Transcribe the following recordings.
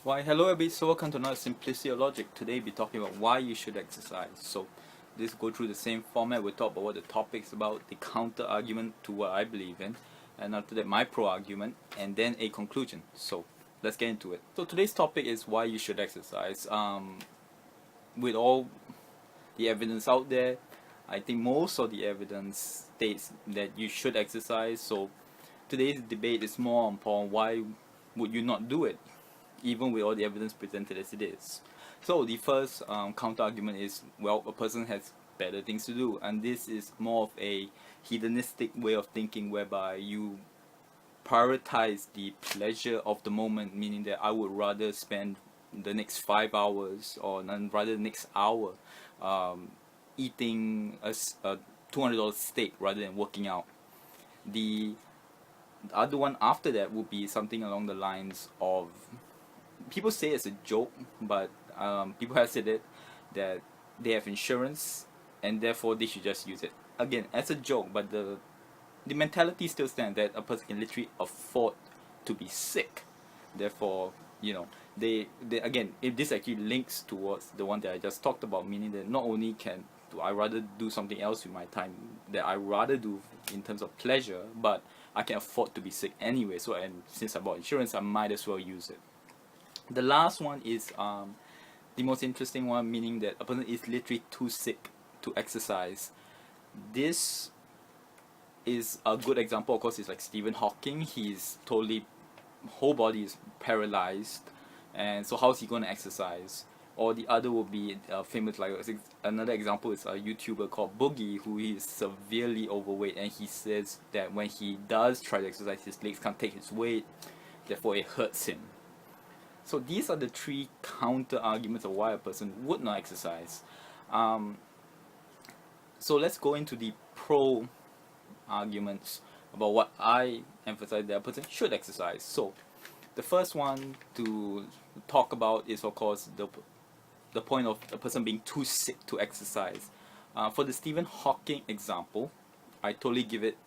Why, hello everybody, so welcome to another Simplicity of Logic. Today we'll be talking about why you should exercise. So this go through the same format. We'll talk about what the topic's about, the counter argument to what I believe in, and after that my pro argument, and then a conclusion. So let's get into it. So today's topic is why you should exercise. With all the evidence out there, I think most of the evidence states that you should exercise. So today's debate is more upon why would you not do it, even with all the evidence presented as it is. So the first counter argument is, well, a person has better things to do, and this is more of a hedonistic way of thinking whereby you prioritize the pleasure of the moment, meaning that I would rather spend the next 5 hours or rather the next hour eating a $200 steak rather than working out. The other one after that would be something along the lines of, people say it's a joke, but people have said it, that they have insurance and therefore they should just use it. Again, as a joke, but the mentality still stands that a person can literally afford to be sick. Therefore, they again, if this actually links towards the one that I just talked about, meaning that not only do I rather do something else with my time that I rather do in terms of pleasure, but I can afford to be sick anyway. So, and since I bought insurance, I might as well use it. The last one is the most interesting one, meaning that a person is literally too sick to exercise. This is a good example. Of course, it's like Stephen Hawking. He's totally, whole body is paralyzed, and so how's he going to exercise? Or the other will be famous, like another example is a YouTuber called Boogie, who is severely overweight, and he says that when he does try to exercise, his legs can't take his weight, therefore it hurts him. So these are the three counter arguments of why a person would not exercise. So let's go into the pro arguments about what I emphasize that a person should exercise. So the first one to talk about is, of course, the point of a person being too sick to exercise. For the Stephen Hawking example, I totally give it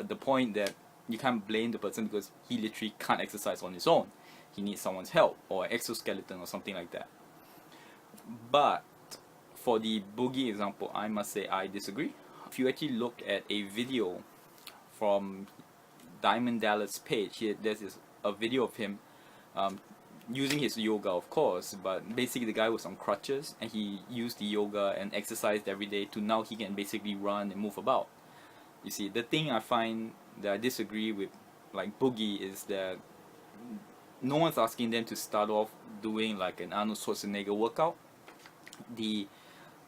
the point that you can't blame the person because he literally can't exercise on his own. He needs someone's help or exoskeleton or something like that. But for the Boogie example, I must say I disagree. If you actually look at a video from Diamond Dallas page, there's a video of him using his yoga, of course, but basically the guy was on crutches and he used the yoga and exercised every day to now he can basically run and move about. You see, the thing I find that I disagree with like Boogie is that no one's asking them to start off doing like an Arnold Schwarzenegger workout. The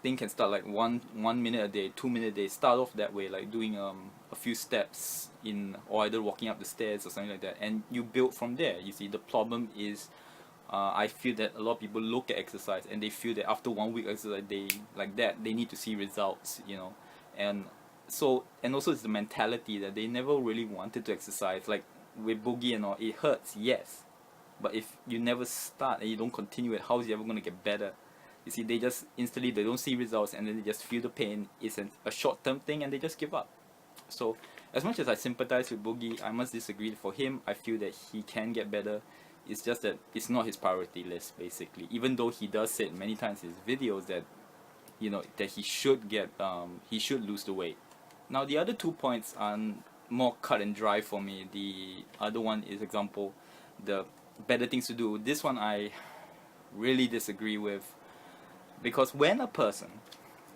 thing can start like one minute a day, 2 minutes a day. Start off that way, like doing a few steps or either walking up the stairs or something like that, and you build from there. You see, the problem is, I feel that a lot of people look at exercise and they feel that after 1 week exercise, they need to see results, and also it's the mentality that they never really wanted to exercise. Like with Boogie and all, it hurts, yes. But if you never start and you don't continue it, how is it ever going to get better? You see, they just instantly, they don't see results and then they just feel the pain. It's a short-term thing and they just give up. So as much as I sympathize with Boogie, I must disagree. For him, I feel that he can get better. It's just that it's not his priority list, basically. Even though he does say many times in his videos that, that he should lose the weight. Now the other 2 points are more cut and dry for me. The other one is, example, the better things to do. This one I really disagree with, because when a person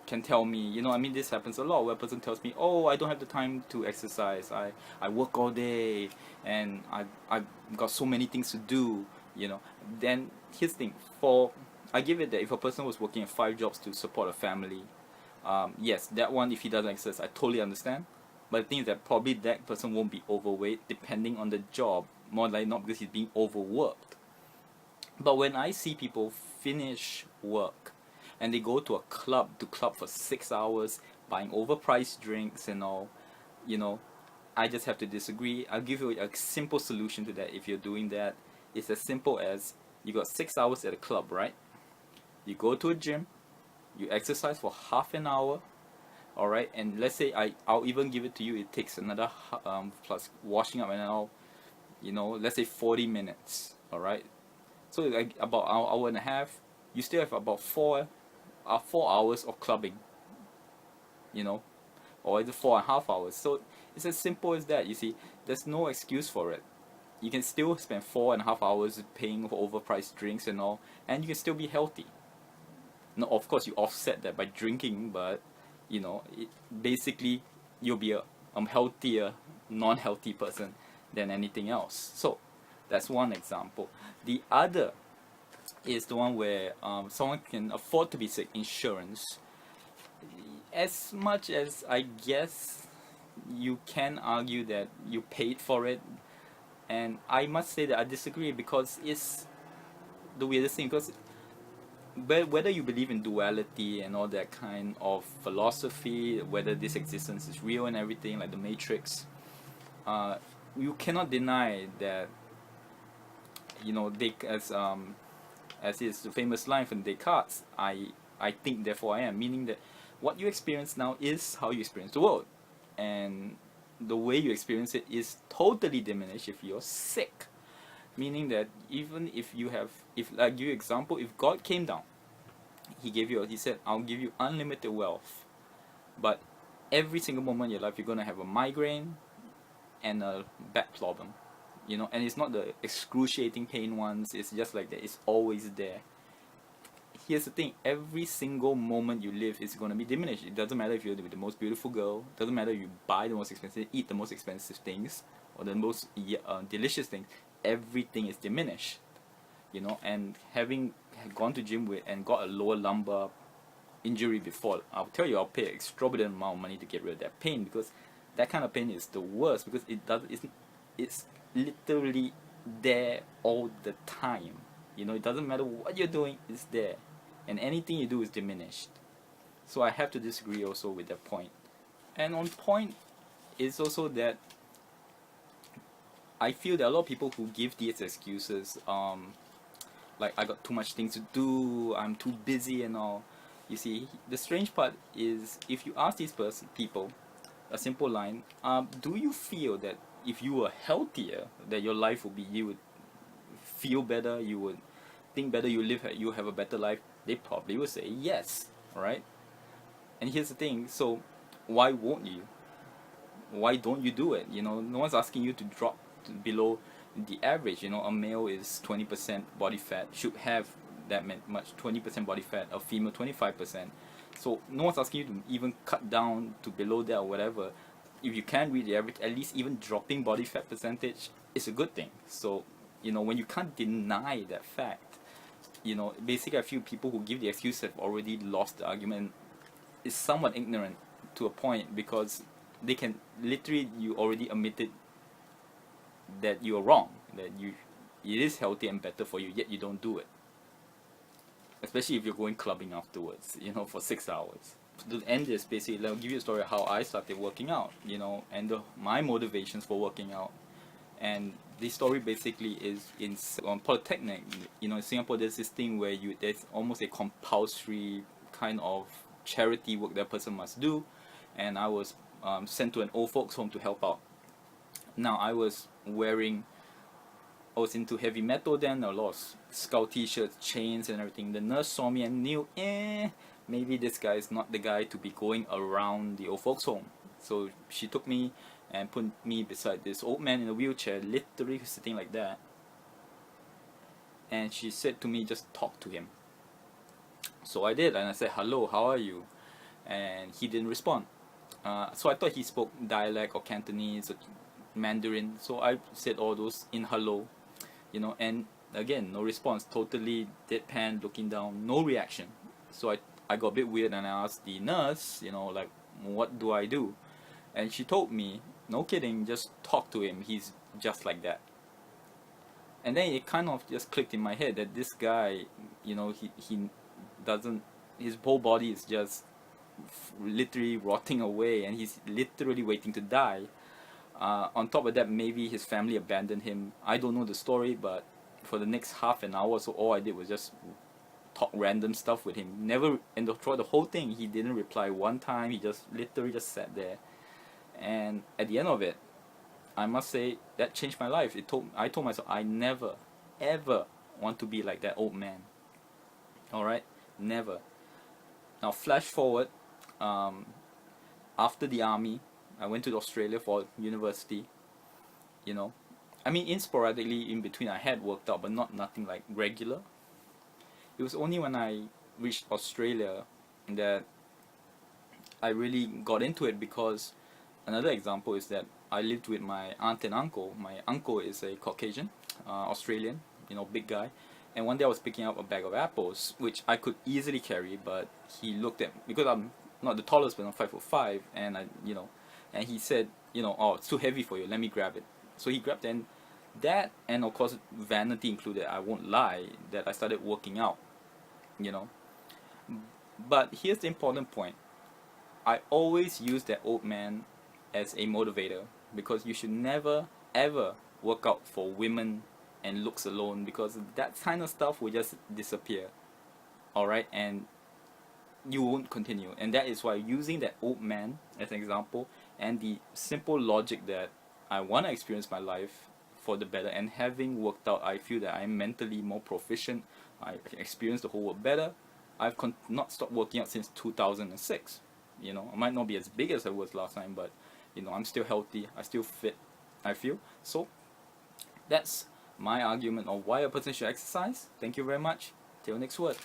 can tell me, this happens a lot, where a person tells me, oh, I don't have the time to exercise, I work all day and I've got so many things to do, then here's the thing, I give it that if a person was working 5 jobs to support a family, yes, that one, if he doesn't exercise, I totally understand. But the thing is that probably that person won't be overweight depending on the job, more likely not because he's being overworked. But when I see people finish work and they go to a club for 6 hours, buying overpriced drinks and all, I just have to disagree. I'll give you a simple solution to that. If you're doing that, it's as simple as, you got 6 hours at a club, right? You go to a gym, you exercise for half an hour, alright, and let's say I'll even give it to you, it takes another plus washing up and all, let's say 40 minutes, alright. So like about an hour and a half, you still have about 4 hours of clubbing, you know, or either 4.5 hours. So it's as simple as that. You see, there's no excuse for it. You can still spend 4.5 hours paying for overpriced drinks and all, and you can still be healthy. No, of course you offset that by drinking, but basically you'll be a healthier, non-healthy person than anything else. So that's one example. The other is the one where someone can afford to be sick. Insurance, as much as I guess you can argue that you paid for it, and I must say that I disagree, because it's the weirdest thing. Because whether you believe in duality and all that kind of philosophy, whether this existence is real and everything, like the Matrix, you cannot deny that, they, as is the famous line from Descartes, I think therefore I am, meaning that what you experience now is how you experience the world, and the way you experience it is totally diminished if you're sick. Meaning that even if you have, if, like, give you example, if God came down, he said, I'll give you unlimited wealth, but every single moment in your life you're gonna have a migraine and a back problem, and it's not the excruciating pain ones, it's just like that, it's always there. Here's the thing, every single moment you live is going to be diminished. It doesn't matter if you're the most beautiful girl, it doesn't matter if you buy the most expensive, eat the most expensive things, or the most delicious things. Everything is diminished, and having gone to gym with and got a lower lumbar injury before, I'll tell you, I'll pay an exorbitant amount of money to get rid of that pain, because that kind of pain is the worst, because it's literally there all the time. It doesn't matter what you're doing, it's there, and anything you do is diminished. So I have to disagree also with that point. And on point is also that I feel that a lot of people who give these excuses, like, I got too much things to do, I'm too busy and all. You see, the strange part is, if you ask these people a simple line, do you feel that if you were healthier, that your life would be, you would feel better, you would think better, you have a better life? They probably would say yes, right? And here's the thing, so why won't you? Why don't you do it? No one's asking you to drop to below the average. A male is 20% body fat, should have that much, 20% body fat, a female 25%. So no one's asking you to even cut down to below that or whatever. If you can reach the average, at least even dropping body fat percentage is a good thing. So when you can't deny that fact, basically I feel people who give the excuse have already lost the argument. Is somewhat ignorant to a point, because they can literally, you already admitted that you're wrong, that it is healthy and better for you, yet you don't do it. Especially if you're going clubbing afterwards, for 6 hours. To end this, basically, I'll give you a story of how I started working out, and my motivations for working out. And this story basically is on Polytechnic. In Singapore, there's this thing where there's almost a compulsory kind of charity work that person must do, and I was sent to an old folks home to help out. Now I was into heavy metal then, a lot of skull t-shirts, chains and everything. The nurse saw me and knew, maybe this guy is not the guy to be going around the old folks home. So she took me and put me beside this old man in a wheelchair, literally sitting like that. And she said to me, just talk to him. So I did, and I said, hello, how are you? And he didn't respond. So I thought he spoke dialect or Cantonese or Mandarin. So I said all those in hello, and again, no response, totally deadpan, looking down, no reaction. So I got a bit weird, and I asked the nurse, like, what do I do? And she told me, no kidding, just talk to him, he's just like that. And then it kind of just clicked in my head that this guy, he doesn't, his whole body is just literally rotting away, and he's literally waiting to die. On top of that, maybe his family abandoned him. I don't know the story, but for the next half an hour, so all I did was just talk random stuff with him. Never, and throughout the whole thing, he didn't reply one time. He just literally just sat there. And at the end of it, I must say that changed my life. I told myself I never, ever want to be like that old man. Alright, never. Now flash forward, after the army, I went to Australia for university. You know, I mean, in sporadically in between I had worked out, but nothing like regular. It was only when I reached Australia that I really got into it, because another example is that I lived with my aunt and uncle. My uncle is a Caucasian, Australian, big guy. And one day I was picking up a bag of apples, which I could easily carry, but he looked at, because I'm not the tallest, but I'm 5'5", and and he said, oh, it's too heavy for you. Let me grab it. So he grabbed, and that, and of course vanity included, I won't lie, that I started working out. You know, but here's the important point. I always use that old man as a motivator, because you should never ever work out for women and looks alone, because that kind of stuff will just disappear. Alright, and you won't continue. And that is why using that old man as an example, and the simple logic that I want to experience my life for the better, and having worked out, I feel that I'm mentally more proficient, I can experience the whole world better. I've not stopped working out since 2006. I might not be as big as I was last time, but I'm still healthy, I still fit, I feel. So that's my argument on why a person should exercise. Thank you very much. Till next word.